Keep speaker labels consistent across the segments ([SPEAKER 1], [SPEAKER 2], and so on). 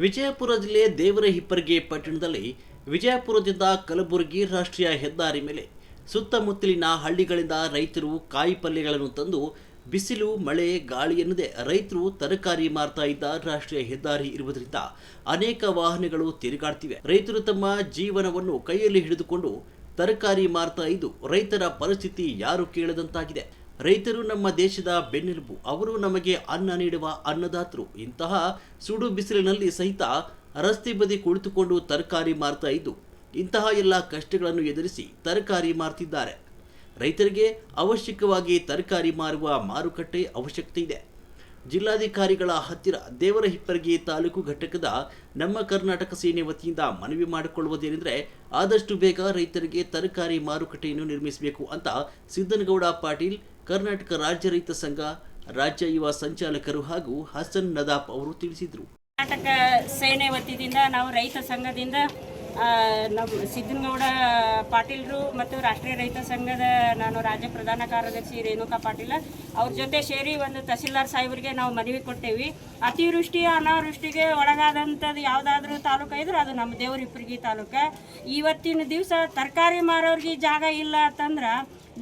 [SPEAKER 1] ವಿಜಯಪುರ ಜಿಲ್ಲೆ ದೇವರಹಿಪ್ಪರಗಿ ಪಟ್ಟಣದಲ್ಲಿ ವಿಜಯಪುರದಿಂದ ಕಲಬುರಗಿ ರಾಷ್ಟ್ರೀಯ ಹೆದ್ದಾರಿ ಮೇಲೆ ಸುತ್ತಮುತ್ತಲಿನ ಹಳ್ಳಿಗಳಿಂದ ರೈತರು ಕಾಯಿ ಪಲ್ಯಗಳನ್ನು ತಂದು ಬಿಸಿಲು ಮಳೆ ಗಾಳಿ ಎನ್ನದೆ ರೈತರು ತರಕಾರಿ ಮಾರ್ತಾ ಇದ್ದ ರಾಷ್ಟ್ರೀಯ ಹೆದ್ದಾರಿ ಇರುವುದರಿಂದ ಅನೇಕ ವಾಹನಗಳು ತಿರುಗಾಡ್ತಿವೆ. ರೈತರು ತಮ್ಮ ಜೀವನವನ್ನು ಕೈಯಲ್ಲಿ ಹಿಡಿದುಕೊಂಡು ತರಕಾರಿ ಮಾರ್ತಾ ಇದ್ದು ರೈತರ ಪರಿಸ್ಥಿತಿ ಯಾರು ಕೇಳದಂತಾಗಿದೆ. ರೈತರು ನಮ್ಮ ದೇಶದ ಬೆನ್ನೆಲುಬು, ಅವರು ನಮಗೆ ಅನ್ನ ನೀಡುವ ಅನ್ನದಾತರು. ಇಂತಹ ಸುಡು ಬಿಸಿಲಿನಲ್ಲಿ ಸಹಿತ ರಸ್ತೆ ಬದಿ ಕುಳಿತುಕೊಂಡು ತರಕಾರಿ ಮಾರ್ತಾ ಇದ್ದು ಇಂತಹ ಎಲ್ಲ ಕಷ್ಟಗಳನ್ನು ಎದುರಿಸಿ ತರಕಾರಿ ಮಾರ್ತಿದ್ದಾರೆ. ರೈತರಿಗೆ ಅವಶ್ಯಕವಾಗಿ ತರಕಾರಿ ಮಾರುವ ಮಾರುಕಟ್ಟೆ ಅವಶ್ಯಕತೆ ಇದೆ. ಜಿಲ್ಲಾಧಿಕಾರಿಗಳ ಹತ್ತಿರ ದೇವರಹಿಪ್ಪರಗಿ ತಾಲೂಕು ಘಟಕದ ನಮ್ಮ ಕರ್ನಾಟಕ ಸೇನೆ ವತಿಯಿಂದ ಮನವಿ ಮಾಡಿಕೊಳ್ಳುವುದೇನೆಂದರೆ ಆದಷ್ಟು ಬೇಗ ರೈತರಿಗೆ ತರಕಾರಿ ಮಾರುಕಟ್ಟೆಯನ್ನು ನಿರ್ಮಿಸಬೇಕು ಅಂತ ಸಿದ್ದನಗೌಡ ಪಾಟೀಲ್, ಕರ್ನಾಟಕ ರಾಜ್ಯ ರೈತ ಸಂಘ ರಾಜ್ಯ ಯುವ ಸಂಚಾಲಕರು ಹಾಗೂ ಹಸನ್ ನದಾಫ್ ಅವರು ತಿಳಿಸಿದರು.
[SPEAKER 2] ಕರ್ನಾಟಕ ಸೇನೆ ವತಿಯಿಂದ ನಾವು ರೈತ ಸಂಘದಿಂದ ನಮ್ಮ ಸಿದ್ದನಗೌಡ ಪಾಟೀಲ್ರು ಮತ್ತು ರಾಷ್ಟ್ರೀಯ ರೈತ ಸಂಘದ ನಾನು ರಾಜ್ಯ ಪ್ರಧಾನ ಕಾರ್ಯದರ್ಶಿ ರೇಣುಕಾ ಪಾಟೀಲ ಅವ್ರ ಜೊತೆ ಸೇರಿ ಒಂದು ತಹಸೀಲ್ದಾರ್ ಸಾಹೇಬರಿಗೆ ನಾವು ಮನವಿ ಕೊಟ್ಟೇವಿ. ಅತಿವೃಷ್ಟಿ ಅನಾವೃಷ್ಟಿಗೆ ಒಳಗಾದಂಥದ್ದು ಯಾವುದಾದ್ರೂ ತಾಲೂಕು ಇದ್ರೆ ಅದು ನಮ್ಮ ದೇವರಹಿಪ್ಪರಗಿ ತಾಲೂಕು. ಇವತ್ತಿನ ದಿವಸ ತರಕಾರಿ ಮಾರೋರಿಗೆ ಜಾಗ ಇಲ್ಲ ಅಂತಂದ್ರೆ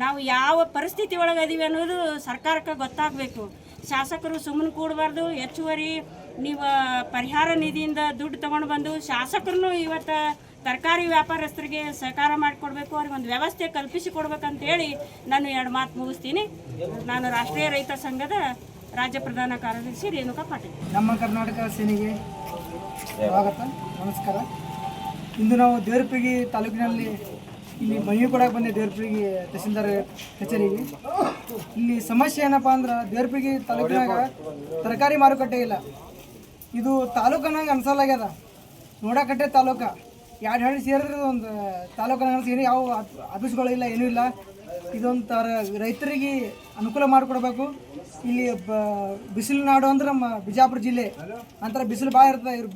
[SPEAKER 2] ನಾವು ಯಾವ ಪರಿಸ್ಥಿತಿ ಒಳಗದೀವಿ ಅನ್ನೋದು ಸರ್ಕಾರಕ್ಕೆ ಗೊತ್ತಾಗಬೇಕು. ಶಾಸಕರು ಸುಮ್ಮನೆ ಕೂಡಬಾರ್ದು. ಹೆಚ್ಚುವರಿ ನೀವು ಪರಿಹಾರ ನಿಧಿಯಿಂದ ದುಡ್ಡು ತೊಗೊಂಡು ಬಂದು ಶಾಸಕರನ್ನು ಇವತ್ತು ತರಕಾರಿ ವ್ಯಾಪಾರಸ್ಥರಿಗೆ ಸಹಕಾರ ಮಾಡಿಕೊಡ್ಬೇಕು, ಅವ್ರಿಗೆ ಒಂದು ವ್ಯವಸ್ಥೆ ಕಲ್ಪಿಸಿ ಕೊಡ್ಬೇಕಂತೇಳಿ ನಾನು 2 ಮಾತು ಮುಗಿಸ್ತೀನಿ. ನಾನು ರಾಷ್ಟ್ರೀಯ ರೈತ ಸಂಘದ ರಾಜ್ಯ ಪ್ರಧಾನ ಕಾರ್ಯದರ್ಶಿ ರೇಣುಕಾ ಪಾಟೀಲ್.
[SPEAKER 3] ನಮ್ಮ ಕರ್ನಾಟಕ ಸೇನೆಗೆ ಸ್ವಾಗತ, ನಮಸ್ಕಾರ. ಇಂದು ನಾವು ದೇವರಹಿಪ್ಪರಗಿ ತಾಲೂಕಿನಲ್ಲಿ ಇಲ್ಲಿ ಮನವಿ ಕೊಡಕ್ಕೆ ಬಂದೆ. ದೇವರಹಿಪ್ಪರಗಿ ತಹಸೀಲ್ದಾರ್ ಕಚೇರಿಗೆ ಇಲ್ಲಿ ಸಮಸ್ಯೆ ಏನಪ್ಪ ಅಂದ್ರೆ ದೇವರಹಿಪ್ಪರಗಿ ತಾಲೂಕಿನಾಗ ತರಕಾರಿ ಮಾರುಕಟ್ಟೆ ಇಲ್ಲ. ಇದು ತಾಲೂಕನಾಗ ಅನ್ಸಲಾಗ್ಯದ. ನೋಡಕಟ್ಟೆ ತಾಲೂಕ 2 ಹಳ್ಳಿ ಸೇರಿದ್ರೆ ಒಂದು ತಾಲೂಕನಾಗ ಏನು ಯಾವ ಆಫೀಸ್ಗಳಿಲ್ಲ, ಏನೂ ಇಲ್ಲ. ಇದೊಂದು ರೈತರಿಗೆ ಅನುಕೂಲ ಮಾಡಿಕೊಡ್ಬೇಕು. ಇಲ್ಲಿ ಬಿಸಿಲು ನಾಡು ಅಂದ್ರೆ ನಮ್ಮ ಬಿಜಾಪುರ ಜಿಲ್ಲೆ ಅಂತಾರೆ. ಬಿಸಿಲು ಭಾಳ ಇರ್ತದೆ. ಇವ್ರು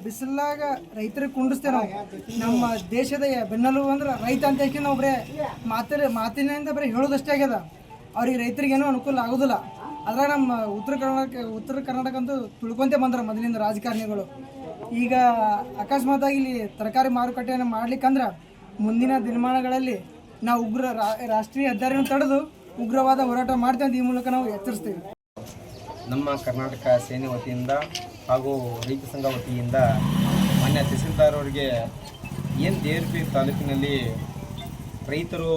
[SPEAKER 3] ಬಿಸಿಲಾಗ ರೈತರಿಗೆ ಕುಂಡಿಸ್ತೇವೆ ನಾವು. ನಮ್ಮ ದೇಶದ ಬೆನ್ನೆಲುಬು ಅಂದ್ರೆ ರೈತ ಅಂತ ಹೇಳಿ ನಾವು ಬರೀ ಮಾತಿನಿಂದ ಬರೀ ಹೇಳೋದಷ್ಟೇ ಆಗ್ಯದ. ಅವ್ರಿಗೆ ರೈತರಿಗೇನೂ ಅನುಕೂಲ ಆಗೋದಿಲ್ಲ. ಅದ್ರಾಗ ನಮ್ಮ ಉತ್ತರ ಕರ್ನಾಟಕ ಅಂತೂ ತುಳ್ಕೊಂತೇ ಬಂದ್ರೆ ಮೊದಲಿಂದ ರಾಜಕಾರಣಿಗಳು. ಈಗ ಅಕಸ್ಮಾತಾಗಿ ಇಲ್ಲಿ ತರಕಾರಿ ಮಾರುಕಟ್ಟೆಯನ್ನು ಮಾಡ್ಲಿಕ್ಕಂದ್ರೆ ಮುಂದಿನ ದಿನಮಾನಗಳಲ್ಲಿ ನಾವು ರಾಷ್ಟ್ರೀಯ ಹೆದ್ದಾರಿಯನ್ನು ತಡೆದು ಉಗ್ರವಾದ ಹೋರಾಟ ಮಾಡ್ತೀವಿ ಅಂತ ಈ ಮೂಲಕ ನಾವು ಎಚ್ಚರಿಸ್ತೀವಿ.
[SPEAKER 4] ನಮ್ಮ ಕರ್ನಾಟಕ ಸೇನೆ ವತಿಯಿಂದ ಹಾಗೂ ರೈತ ಸಂಘ ವತಿಯಿಂದ ಮಾನ್ಯ ತಹಸೀಲ್ದಾರ್ ಅವರಿಗೆ ಏನು ದೇವರಹಿಪ್ಪರಗಿ ತಾಲೂಕಿನಲ್ಲಿ ರೈತರು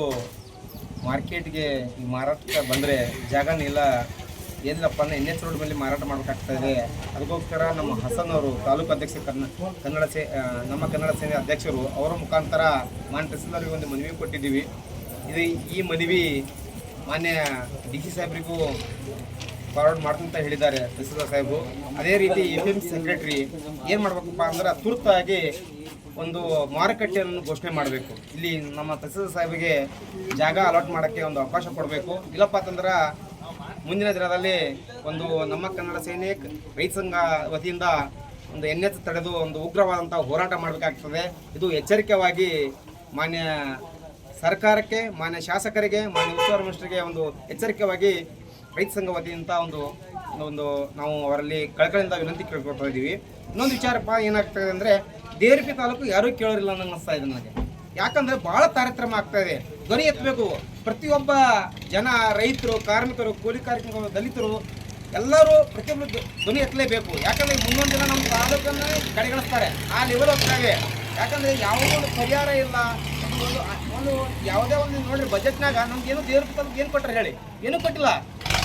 [SPEAKER 4] ಮಾರ್ಕೆಟ್ಗೆ ಮಾರಾಟಕ್ಕೆ ಬಂದರೆ ಜಾಗನೇ ಇಲ್ಲ, ಏನಿಲ್ಲಪ್ಪ ಅಂದರೆ NH ರೋಡ್ ಮೇಲೆ ಮಾರಾಟ ಮಾಡಬೇಕಾಗ್ತಾಯಿದೆ. ಅದಕ್ಕೋಸ್ಕರ ನಮ್ಮ ಹಸನ್ ಅವರು ತಾಲೂಕು ಅಧ್ಯಕ್ಷ ನಮ್ಮ ಕನ್ನಡ ಸೇನೆ ಅಧ್ಯಕ್ಷರು ಅವರ ಮುಖಾಂತರ ಮಾನ್ಯ ತಹಸೀಲ್ದಾರ್ಗೆ ಒಂದು ಮನವಿ ಕೊಟ್ಟಿದ್ದೀವಿ. ಈ ಮನವಿ ಮಾನ್ಯ DC ಸಾಹೇಬರಿಗೂ ಫಾರ್ವರ್ಡ್ ಮಾಡ್ತಂತ ಹೇಳಿದ್ದಾರೆ ತಹಸೀಲ್ದಾರ್ ಸಾಹೇಬರು. ಅದೇ ರೀತಿ APMC ಸೆಕ್ರೆಟರಿ ಏನು ಮಾಡಬೇಕಪ್ಪ ಅಂದ್ರೆ ತುರ್ತಾಗಿ ಒಂದು ಮಾರುಕಟ್ಟೆಯನ್ನು ಘೋಷಣೆ ಮಾಡಬೇಕು. ಇಲ್ಲಿ ನಮ್ಮ ತಹಸೀಲ್ದಾರ್ ಸಾಹೇಬರಿಗೆ ಜಾಗ ಅಲಾಟ್ ಮಾಡೋಕ್ಕೆ ಒಂದು ಅವಕಾಶ ಕೊಡಬೇಕು. ಇಲ್ಲಪ್ಪ ಅಂತಂದ್ರೆ ಮುಂದಿನ ದಿನದಲ್ಲಿ ಒಂದು ನಮ್ಮ ಕನ್ನಡ ಸೇನೆ ರೈತ ಸಂಘ ವತಿಯಿಂದ ಒಂದು NH ತಡೆದು ಒಂದು ಉಗ್ರವಾದಂಥ ಹೋರಾಟ ಮಾಡಬೇಕಾಗ್ತದೆ. ಇದು ಎಚ್ಚರಿಕೆವಾಗಿ ಮಾನ್ಯ ಸರ್ಕಾರಕ್ಕೆ, ಮಾನ್ಯ ಶಾಸಕರಿಗೆ, ಮಾನ್ಯ ಉಸ್ತುವಾರಿ ಮಿನಿಸ್ಟರ್ಗೆ ಒಂದು ಎಚ್ಚರಿಕೆವಾಗಿ ರೈತ ಸಂಘ ವತಿಯಿಂದ ಒಂದು ನಾವು ಅವರಲ್ಲಿ ಕಳಕಳಿಯಿಂದ ವಿನಂತಿ ಕೇಳ್ಕೊಳ್ತಾ ಇದ್ದೀವಿ. ಇನ್ನೊಂದು ವಿಚಾರಪ್ಪ ಏನಾಗ್ತದೆ ಅಂದರೆ ದೇವರಹಿಪ್ಪರಗಿ ತಾಲೂಕು ಯಾರೂ ಕೇಳೋರಿಲ್ಲ ಅನ್ನೋ ಅನಿಸ್ತಾ ಇದೆ ನನಗೆ. ಯಾಕಂದರೆ ಭಾಳ ತಾರತಮ್ಯ ಆಗ್ತಾಯಿದೆ. ಧ್ವನಿ ಎತ್ತಬೇಕು. ಪ್ರತಿಯೊಬ್ಬ ಜನ, ರೈತರು, ಕಾರ್ಮಿಕರು, ಕೂಲಿ ಕಾರ್ಮಿಕರು, ದಲಿತರು ಎಲ್ಲರೂ ಪ್ರತಿಯೊಬ್ಬರು ಧ್ವನಿ ಎತ್ತಲೇಬೇಕು. ಯಾಕಂದರೆ ಮುಂದೊಂದು ದಿನ ನಮ್ಮ ತಾಲೂಕನ್ನು ಕಡೆಗಣಿಸ್ತಾರೆ, ಆ ಲೆವೆಲ್ ಹೋಗ್ತಾವೆ. ಯಾಕಂದರೆ ಯಾವುದೋ ಒಂದು ಪರಿಹಾರ ಇಲ್ಲ. ಒಂದು ಯಾವುದೇ ಒಂದು ನೋಡಿರಿ ಬಜೆಟ್ನಾಗ ನಮ್ಗೆ ಏನು ದೇವರಹಿಪ್ಪರಗಿ ತಾಲೂಕು ಏನು ಕೊಟ್ಟರೆ ಹೇಳಿ? ಏನೂ ಕೊಟ್ಟಿಲ್ಲ.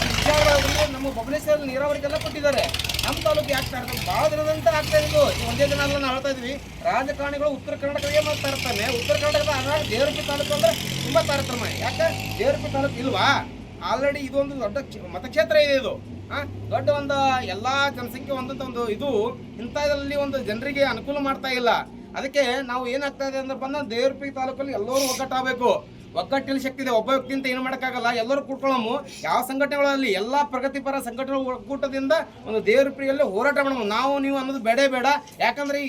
[SPEAKER 4] ವಿಚಾರವಾದ್ರೆ ನಮ್ಮ ಬಬಲೇಶ್ವರ ನೀರಾವರಿಗೆಲ್ಲ ಕೊಟ್ಟಿದ್ದಾರೆ. ನಮ್ಮ ತಾಲೂಕು ಯಾಕೆ ಇರ್ತದೆ? ಭಾಳ ದಿನದಂತ ಆಗ್ತಾ ಇದ್ದು ಒಂದೇ ದಿನ ಎಲ್ಲ ನಾವು ಹೇಳ್ತಾ ಇದ್ವಿ. ರಾಜಕಾರಣಿಗಳು ಉತ್ತರ ಕರ್ನಾಟಕಕ್ಕೆ ಮಾಡ್ತಾ ಇರ್ತಾನೆ. ಉತ್ತರ ಕರ್ನಾಟಕದ ದೇವರಹಿಪ್ಪರಗಿ ತಾಲೂಕು ಅಂದರೆ ತುಂಬ ತಾರತಮ್ಯ. ಯಾಕೆ ದೇವರಹಿಪ್ಪರಗಿ ತಾಲೂಕು ಇಲ್ವಾ? ಆಲ್ರೆಡಿ ಇದೊಂದು ದೊಡ್ಡ ಮತಕ್ಷೇತ್ರ ಇದೆ. ಇದು ದೊಡ್ಡ ಒಂದು ಎಲ್ಲ ಜನಸಂಖ್ಯೆ ಒಂದು ಇದು ಇಂಥದ್ರಲ್ಲಿ ಒಂದು ಜನರಿಗೆ ಅನುಕೂಲ ಮಾಡ್ತಾ ಇಲ್ಲ. ಅದಕ್ಕೆ ನಾವು ಏನಾಗ್ತಾ ಇದೆ ಅಂದ್ರೆ ದೇವರಹಿಪ್ಪರಗಿ ತಾಲೂಕಲ್ಲಿ ಎಲ್ಲರೂ ಒಗ್ಗಟ್ಟಾಗಬೇಕು. ಒಗ್ಗಟ್ಟಿನ ಶಕ್ತಿ ಇದೆ. ಒಬ್ಬ ವ್ಯಕ್ತಿಯಿಂದ ಏನು ಮಾಡೋಕ್ಕಾಗಲ್ಲ. ಎಲ್ಲರೂ ಕೂತ್ಕೊಳ್ಳೋಮು. ಯಾವ ಸಂಘಟನೆಗಳಲ್ಲಿ ಎಲ್ಲ ಪ್ರಗತಿಪರ ಸಂಘಟನೆಗಳ ಒಕ್ಕೂಟದಿಂದ ಒಂದು ದೇವರಹಿಪ್ಪರಗಿಯಲ್ಲಿ ಹೋರಾಟ ಮಾಡೋಣ. ನಾವು ನೀವು ಅನ್ನೋದು ಬೇಡ. ಯಾಕಂದ್ರೆ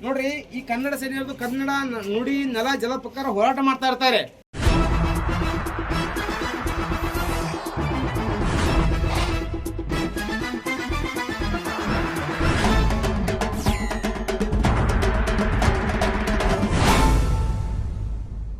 [SPEAKER 4] ನೋಡ್ರಿ, ಈ ಕನ್ನಡ ಸೇನೆಯವರು ಕನ್ನಡ ನುಡಿ ನೆಲ ಜಲ ಪ್ರಕಾರ ಹೋರಾಟ ಮಾಡ್ತಾ ಇರ್ತಾರೆ.